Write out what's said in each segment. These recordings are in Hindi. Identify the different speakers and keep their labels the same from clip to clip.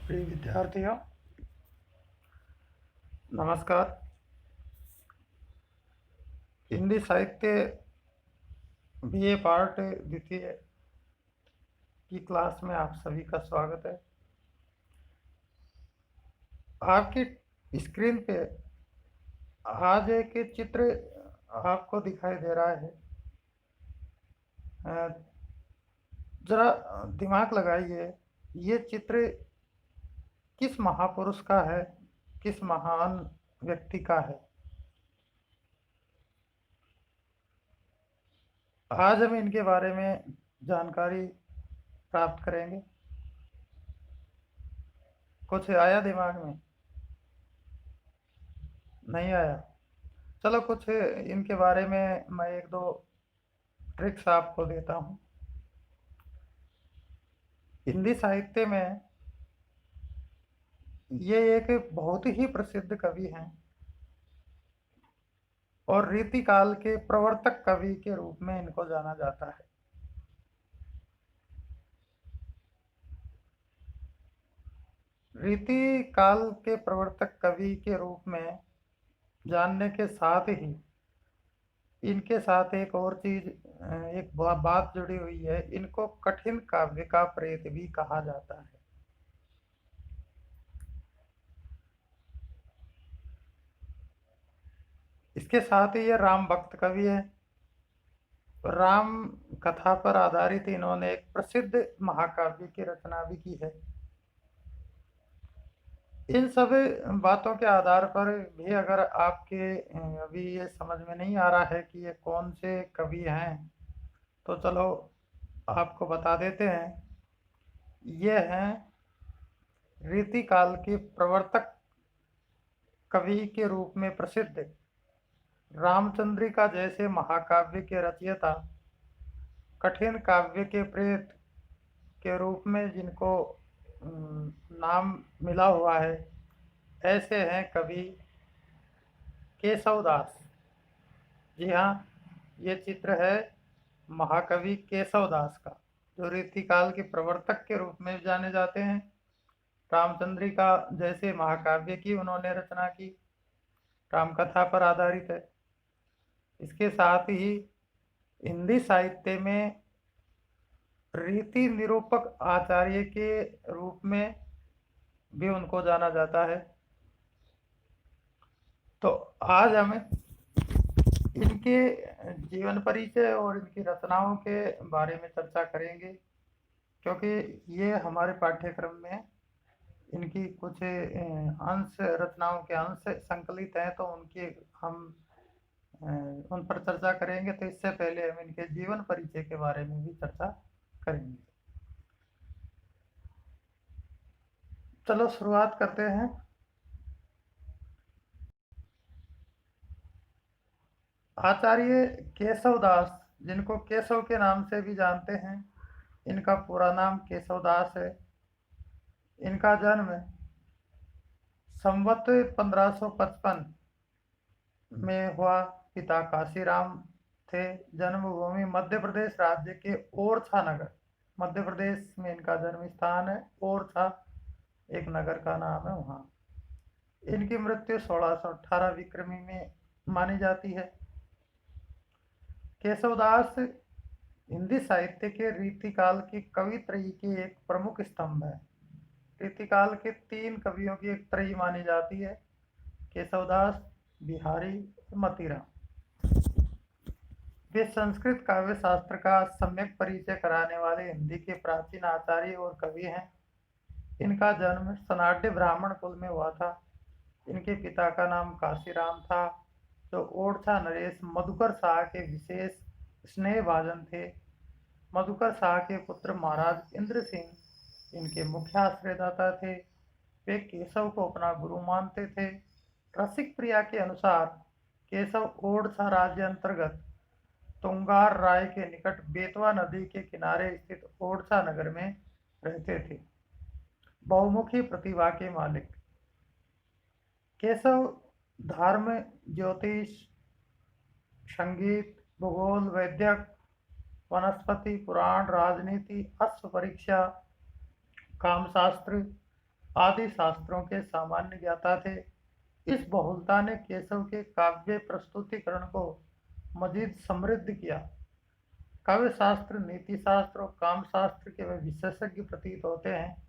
Speaker 1: प्रिय विद्यार्थियों, नमस्कार। हिंदी साहित्य बीए पार्ट द्वितीय की क्लास में आप सभी का स्वागत है। आपकी स्क्रीन पे आज एक चित्र आपको दिखाई दे रहा है। जरा दिमाग लगाइए, ये चित्र किस महापुरुष का है, किस महान व्यक्ति का है। आज हम इनके बारे में जानकारी प्राप्त करेंगे। कुछ आया दिमाग में? नहीं आया? चलो, कुछ इनके बारे में मैं एक दो ट्रिक्स आपको देता हूँ। हिंदी साहित्य में ये एक बहुत ही प्रसिद्ध कवि हैं और रीतिकाल के प्रवर्तक कवि के रूप में इनको जाना जाता है। रीतिकाल के प्रवर्तक कवि के रूप में जानने के साथ ही इनके साथ एक और चीज, एक बात जुड़ी हुई है। इनको कठिन काव्य का प्रेत भी कहा जाता है। इसके साथ ही ये राम भक्त कवि है। राम कथा पर आधारित इन्होंने एक प्रसिद्ध महाकाव्य की रचना भी की है। इन सब बातों के आधार पर भी अगर आपके अभी ये समझ में नहीं आ रहा है कि ये कौन से कवि हैं, तो चलो आपको बता देते हैं। ये हैं रीतिकाल के प्रवर्तक कवि के रूप में प्रसिद्ध रामचंद्रिका जैसे महाकाव्य के रचयिता, कठिन काव्य के प्रेत के रूप में जिनको नाम मिला हुआ है, ऐसे हैं कवि केशव दास। जी हाँ, ये चित्र है महाकवि केशव दास का, जो रीतिकाल के प्रवर्तक के रूप में जाने जाते हैं। रामचंद्रिका जैसे महाकाव्य की उन्होंने रचना की, रामकथा पर आधारित है। इसके साथ ही हिंदी साहित्य में रीति निरूपक आचार्य के रूप में भी उनको जाना जाता है। तो आज हम इनके जीवन परिचय और इनकी रचनाओं के बारे में चर्चा करेंगे, क्योंकि ये हमारे पाठ्यक्रम में इनकी कुछ अंश, रचनाओं के अंश संकलित हैं, तो उनकी हम उन पर चर्चा करेंगे। तो इससे पहले हम इनके जीवन परिचय के बारे में भी चर्चा करेंगे। चलो शुरुआत करते हैं। आचार्य केशव दास, जिनको केशव के नाम से भी जानते हैं, इनका पूरा नाम केशव दास है। इनका जन्म संवत 1555 में हुआ। पिता काशीराम थे। जन्मभूमि मध्य प्रदेश राज्य के ओरछा नगर, मध्य प्रदेश में इनका जन्म स्थान है। ओरछा एक नगर का नाम है वहाँ। इनकी मृत्यु 1618 विक्रमी में मानी जाती है। केशवदास हिंदी साहित्य के रीतिकाल की कवि त्रयी की एक प्रमुख स्तंभ है। रीतिकाल के 3 कवियों की एक त्रयी मानी जाती है: केशवदास, बिहारी, मतीराम। वे संस्कृत काव्य शास्त्र का सम्यक परिचय कराने वाले हिंदी के प्राचीन आचार्य और कवि हैं। इनका जन्म सनाड्य ब्राह्मण कुल में हुआ था। इनके पिता का नाम काशीराम था, जो ओरछा नरेश मधुकर शाह के विशेष स्नेहभाजन थे। मधुकर शाह के पुत्र महाराज इंद्र सिंह इनके मुख्य आश्रयदाता थे। वे केशव को अपना गुरु मानते थे। रसिक प्रिया के अनुसार केशव ओरछा राज्य अंतर्गत तुंगार राय के निकट बेतवा नदी के किनारे स्थित ओरछा नगर में रहते थे। बहुमुखी प्रतिभा के मालिक केशव धर्म, ज्योतिष, संगीत, भूगोल, वैद्यक, वनस्पति, पुराण, राजनीति, अश्व परीक्षा, कामशास्त्र, आदि शास्त्रों के सामान्य ज्ञाता थे। इस बहुलता ने केशव के काव्य प्रस्तुतिकरण को मजीद समृद्ध किया। काव्य शास्त्र, नीति शास्त्र और काम शास्त्र के वे विशेषज्ञ प्रतीत होते हैं।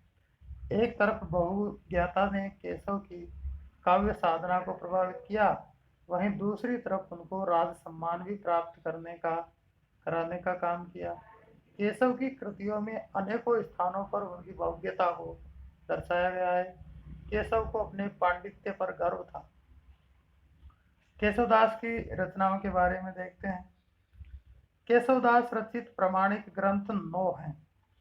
Speaker 1: एक तरफ बहुज्ञाता ने केशव की काव्य साधना को प्रभावित किया, वहीं दूसरी तरफ उनको राज सम्मान भी प्राप्त कराने का काम किया। केशव की कृतियों में अनेकों स्थानों पर उनकी बहुज्ञता को दर्शाया गया है। केशव को अपने पांडित्य पर गर्व था। केशवदास की रचनाओं के बारे में देखते हैं। केशवदास रचित प्रमाणिक ग्रंथ 9 हैं।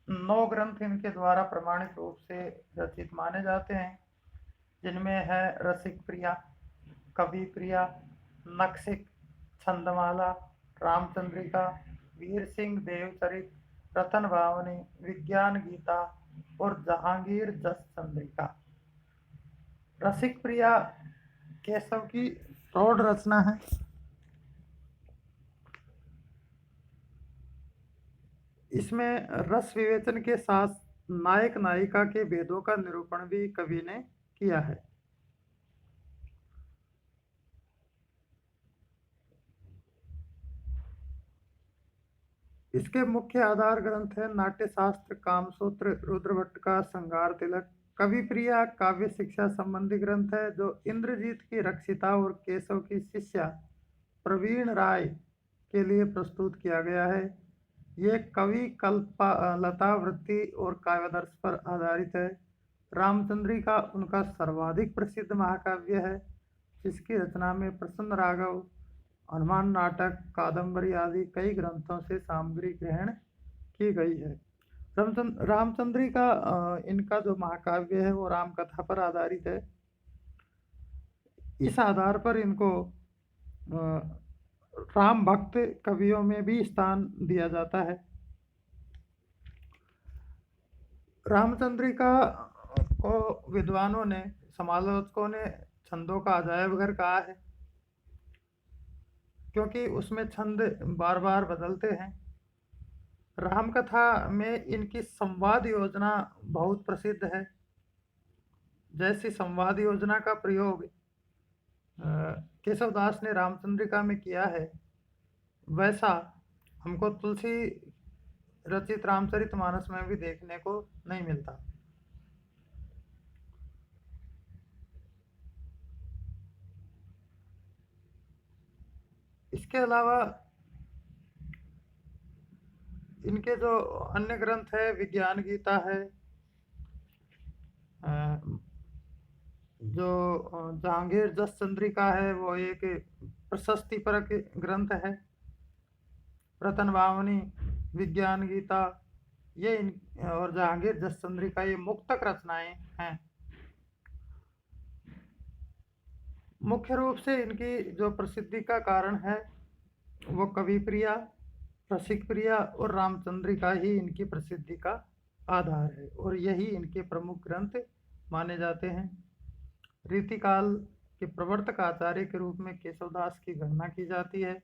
Speaker 1: 9 ग्रंथ इनके द्वारा प्रमाणिक रूप से रचित माने जाते हैं, जिनमें है रसिक प्रिया, कवि प्रिया, नक्सिक, छंदमाला, रामचंद्रिका, वीर सिंह देवचरित, रतन भावनी, विज्ञान गीता और जहांगीर जस चंद्रिका। रसिक प्रिया केशव की प्रौढ़ रचना है। इसमें रस विवेचन के साथ नायक नायिका के भेदों का निरूपण भी कवि ने किया है। इसके मुख्य आधार ग्रंथ है नाट्य शास्त्र, कामसूत्र, रुद्रभट्ट का संगार तिलक। कवि प्रिया काव्य शिक्षा संबंधी ग्रंथ है, जो इंद्रजीत की रक्षिता और केशव की शिष्या प्रवीण राय के लिए प्रस्तुत किया गया है। ये कवि कल्पलता वृत्ति और काव्यादर्श पर आधारित है। रामचंद्रिका उनका सर्वाधिक प्रसिद्ध महाकाव्य है, जिसकी रचना में प्रसन्न राघव, हनुमान नाटक, कादंबरी आदि कई ग्रंथों से सामग्री ग्रहण की गई है। रामचंद्रिका इनका जो महाकाव्य है वो राम कथा पर आधारित है। इस आधार पर इनको राम भक्त कवियों में भी स्थान दिया जाता है। रामचंद्रिका को विद्वानों ने, समालोचकों ने छंदों का अजायब घर कहा है, क्योंकि उसमें छंद बार बार बदलते हैं। रामकथा में इनकी संवाद योजना बहुत प्रसिद्ध है। जैसी संवाद योजना का प्रयोग केशवदास ने रामचंद्रिका में किया है, वैसा हमको तुलसी रचित रामचरितमानस में भी देखने को नहीं मिलता। इसके अलावा इनके जो अन्य ग्रंथ है, विज्ञान गीता है, जो जहांगीर जस चंद्रिका है वो एक प्रशस्ति परक ग्रंथ है। रतन भावनी, विज्ञान गीता, ये और जहांगीर जस चंद्रिका ये मुक्तक रचनाएं हैं। मुख्य रूप से इनकी जो प्रसिद्धि का कारण है वो कवि प्रिया, रसिक प्रिया और रामचंद्रिका ही इनकी प्रसिद्धि का आधार है, और यही इनके प्रमुख ग्रंथ माने जाते हैं। रीतिकाल के प्रवर्तक आचार्य के रूप में केशवदास की गणना की जाती है।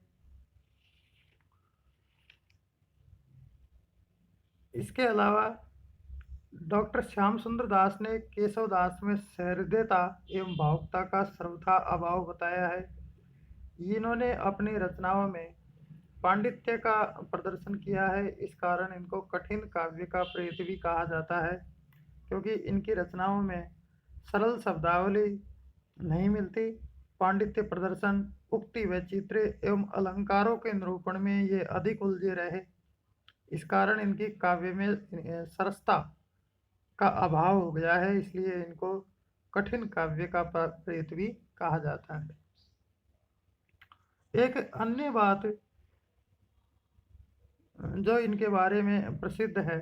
Speaker 1: इसके अलावा डॉक्टर श्याम सुंदर दास ने केशवदास में सहृदयता एवं भावुकता का सर्वथा अभाव बताया है। इन्होंने अपनी रचनाओं में पांडित्य का प्रदर्शन किया है। इस कारण इनको कठिन काव्य का प्रेत भी कहा जाता है, क्योंकि इनकी रचनाओं में सरल शब्दावली नहीं मिलती। पांडित्य प्रदर्शन, उक्ति वैचित्र्य एवं अलंकारों के निरूपण में ये अधिक उलझे रहे। इस कारण इनकी काव्य में सरसता का अभाव हो गया है, इसलिए इनको कठिन काव्य का प्रेत भी कहा जाता है। एक अन्य बात जो इनके बारे में प्रसिद्ध है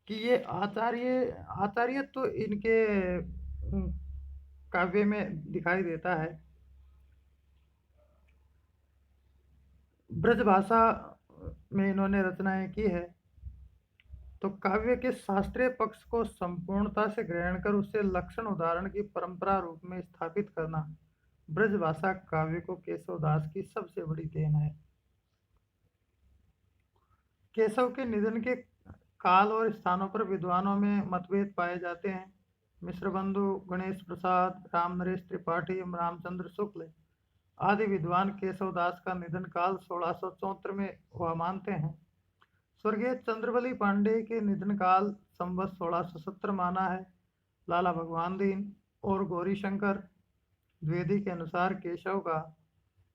Speaker 1: कि ये आचार्य तो इनके काव्य में दिखाई देता है। ब्रज भाषा में इन्होंने रचनाएं की है, तो काव्य के शास्त्रीय पक्ष को संपूर्णता से ग्रहण कर उसे लक्षण उदाहरण की परंपरा रूप में स्थापित करना ब्रज भाषा काव्य को केशवदास की सबसे बड़ी देन है। केशव के निधन के काल और स्थानों पर विद्वानों में मतभेद पाए जाते हैं। मिश्र बंधु, गणेश प्रसाद, राम नरेश त्रिपाठी, रामचंद्र शुक्ल आदि विद्वान केशवदास का निधन काल 1674 में हुआ मानते हैं। स्वर्गीय चंद्रवली पांडे के निधन काल संवत 1670 माना है। लाला भगवान दीन और गौरीशंकर द्विवेदी के अनुसार केशव का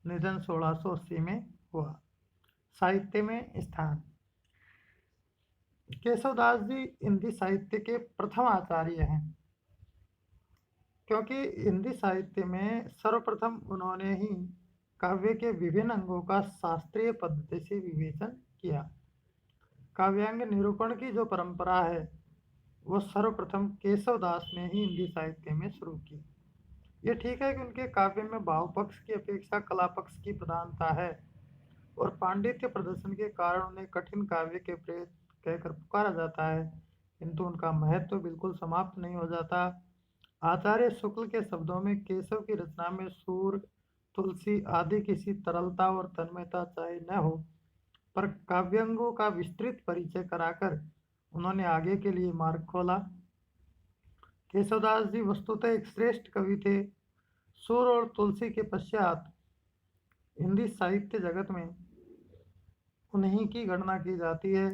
Speaker 1: निधन 1680 में हुआ। साहित्य में स्थान। केशवदास जी हिंदी साहित्य के प्रथम आचार्य हैं, क्योंकि हिंदी साहित्य में सर्वप्रथम उन्होंने ही काव्य के विभिन्न अंगों का शास्त्रीय पद्धति से विवेचन किया। काव्यांग निरूपण की जो परंपरा है वो सर्वप्रथम केशवदास ने ही हिंदी साहित्य में शुरू की। ये ठीक है कि उनके काव्य में भाव पक्ष की अपेक्षा कला पक्ष की प्रधानता है और पांडित्य प्रदर्शन के कारण उन्हें कठिन काव्य के प्रेत कहकर पुकारा जाता है, किंतु उनका महत्व बिल्कुल समाप्त नहीं हो जाता। आचार्य शुक्ल के शब्दों में केशव की रचना में सूर, तुलसी आदि किसी तरलता और तन्मयता चाहे न हो, पर काव्यांगों का विस्तृत परिचय कराकर उन्होंने आगे के लिए मार्ग खोला। केशवदास जी वस्तुतः एक श्रेष्ठ कवि थे। सूर और तुलसी के पश्चात हिंदी साहित्य जगत में उन्हीं की गणना की जाती है।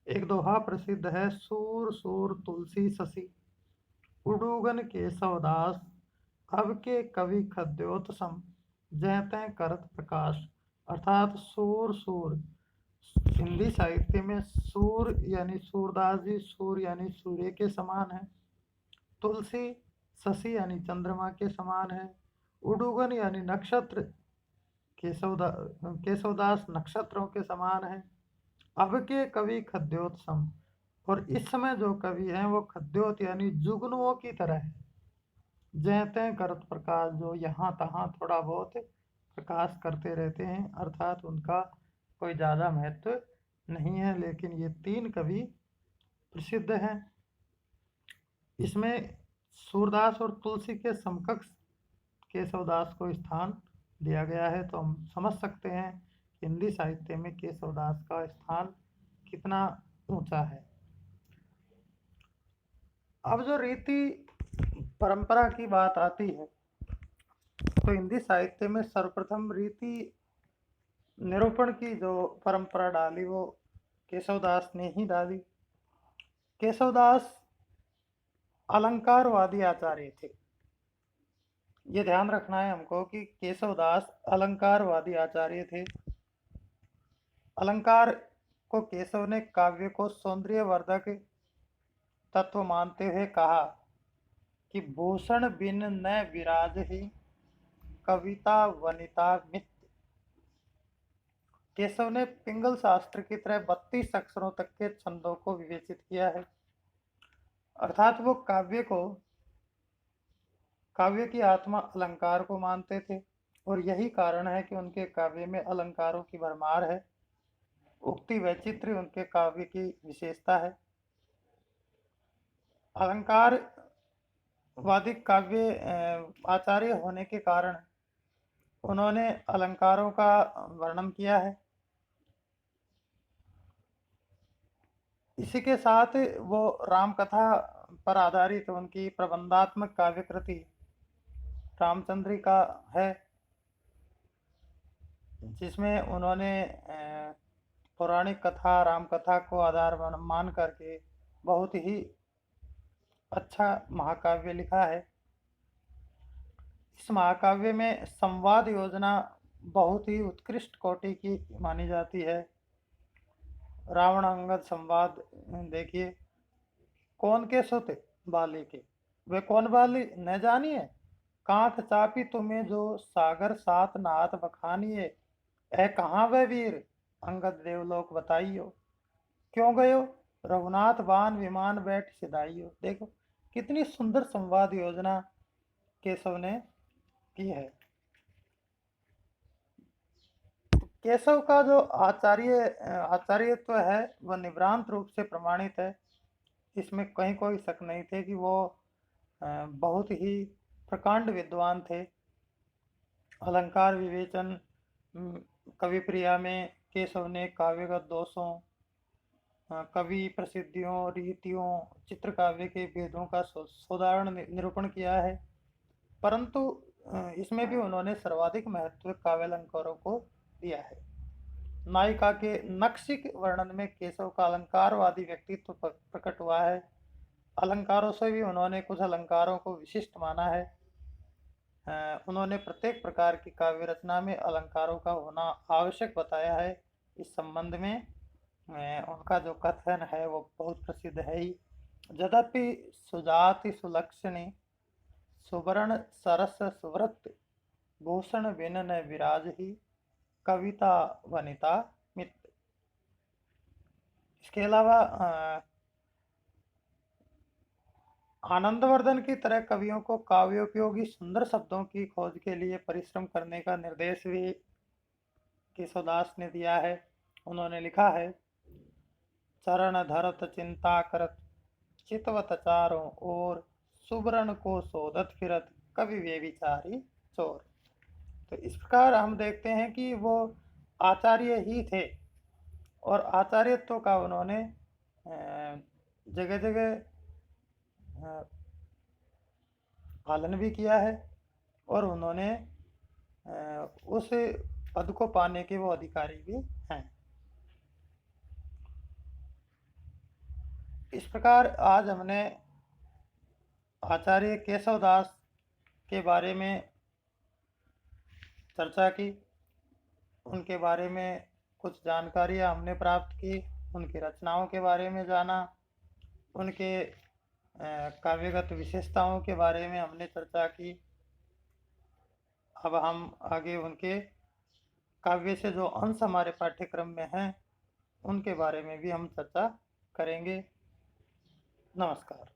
Speaker 1: एक दोहा प्रसिद्ध है, सूर सूर तुलसी शशि उडुगन केशवदास, अब के कवि खद्योतसम जयते करत प्रकाश। अर्थात सूर सूर, हिंदी साहित्य में सूर यानी सूरदास जी, सूर यानी सूर्य के समान है। तुलसी शशि यानी चंद्रमा के समान है। उडुगन यानी नक्षत्र, केशवदास नक्षत्रों के समान है। अब के कवि खद्योतसम, और इस समय जो कवि हैं वो खद्योत यानी जुगनुओं की तरह है। जयते करत प्रकाश, जो यहाँ तहाँ थोड़ा बहुत प्रकाश करते रहते हैं, अर्थात उनका कोई ज़्यादा महत्व नहीं है। लेकिन ये तीन कवि प्रसिद्ध हैं। इसमें सूरदास और तुलसी के समकक्ष केशवदास को स्थान दिया गया है, तो हम समझ सकते हैं हिंदी साहित्य में केशवदास का स्थान कितना ऊंचा है। अब जो रीति परंपरा की बात आती है, तो हिंदी साहित्य में सर्वप्रथम रीति निरूपण की जो परंपरा डाली वो केशवदास ने ही डाली। केशवदास अलंकारवादी आचार्य थे। ये ध्यान रखना है हमको कि केशवदास अलंकारवादी आचार्य थे। अलंकार को केशव ने काव्य को सौंदर्यवर्धक तत्व मानते हुए कहा कि भूषण बिन न विराज ही कविता वनिता मित। केशव ने पिंगल शास्त्र की तरह 32 अक्षरों तक के छंदों को विवेचित किया है, अर्थात वो काव्य की आत्मा अलंकार को मानते थे, और यही कारण है कि उनके काव्य में अलंकारों की भरमार है। उक्ति वैचित्र्य उनके काव्य की विशेषता है। अलंकार वादिक काव्य आचार्य होने के कारण उन्होंने अलंकारों का वर्णन किया है। इसी के साथ वो रामकथा पर आधारित उनकी प्रबंधात्मक काव्य कृति रामचंद्रिका है, जिसमें उन्होंने पौराणिक कथा रामकथा को आधार मान करके बहुत ही अच्छा महाकाव्य लिखा है। इस महाकाव्य में संवाद योजना बहुत ही उत्कृष्ट कोटि की मानी जाती है। रावण अंगद संवाद देखिए, कौन के सुत बाली के, वे कौन बाली न जानिए, कांत चापी तुम्हें जो सागर सात नाथ बखानिए, ऐ कहाँ वह वीर अंगद देवलोक बताइयो, क्यों गयो रघुनाथ बान विमान बैठ सिधाइयो। देखो कितनी सुंदर संवाद योजना केशव ने की है। केशव का जो आचार्यत्व है वह निभ्रांत रूप से प्रमाणित है। इसमें कहीं कोई शक नहीं थे कि वो बहुत ही प्रकांड विद्वान थे। अलंकार विवेचन कवि प्रिया में केशव ने काव्यगत दोषों कवि प्रसिद्धियों, रीतियों, चित्रकाव्य के भेदों का साधारण निरूपण किया है, परंतु इसमें भी उन्होंने सर्वाधिक महत्व काव्यालंकारों को दिया है। नायिका के नक्शिक वर्णन में केशव का अलंकारवादी व्यक्तित्व प्रकट हुआ है। अलंकारों से भी उन्होंने कुछ अलंकारों को विशिष्ट माना है। उन्होंने प्रत्येक प्रकार की काव्य रचना में अलंकारों का होना आवश्यक बताया है। इस संबंध में उनका जो कथन है वो बहुत प्रसिद्ध है ही। यद्यपि सुजाति सुलक्षणी सुवर्ण सरस सुव्रत भूषण बिन न विराज ही कविता वनिता मित्र। इसके अलावा आनंदवर्धन की तरह कवियों को काव्योपयोगी सुंदर शब्दों की खोज के लिए परिश्रम करने का निर्देश भी केशवदास ने दिया है। उन्होंने लिखा है, चरण धरत चिंता करत चितवत चारों ओर सुवर्ण को शोधत फिरत कवि वे विचारी चोर। तो इस प्रकार हम देखते हैं कि वो आचार्य ही थे और आचार्यत्व का उन्होंने जगह जगह पालन भी किया है और उन्होंने उस पद को पाने के वो अधिकारी भी हैं। इस प्रकार आज हमने आचार्य केशवदास के बारे में चर्चा की, उनके बारे में कुछ जानकारियाँ हमने प्राप्त की, उनकी रचनाओं के बारे में जाना, उनके काव्यगत विशेषताओं के बारे में हमने चर्चा की। अब हम आगे उनके काव्य से जो अंश हमारे पाठ्यक्रम में हैं उनके बारे में भी हम चर्चा करेंगे। नमस्कार।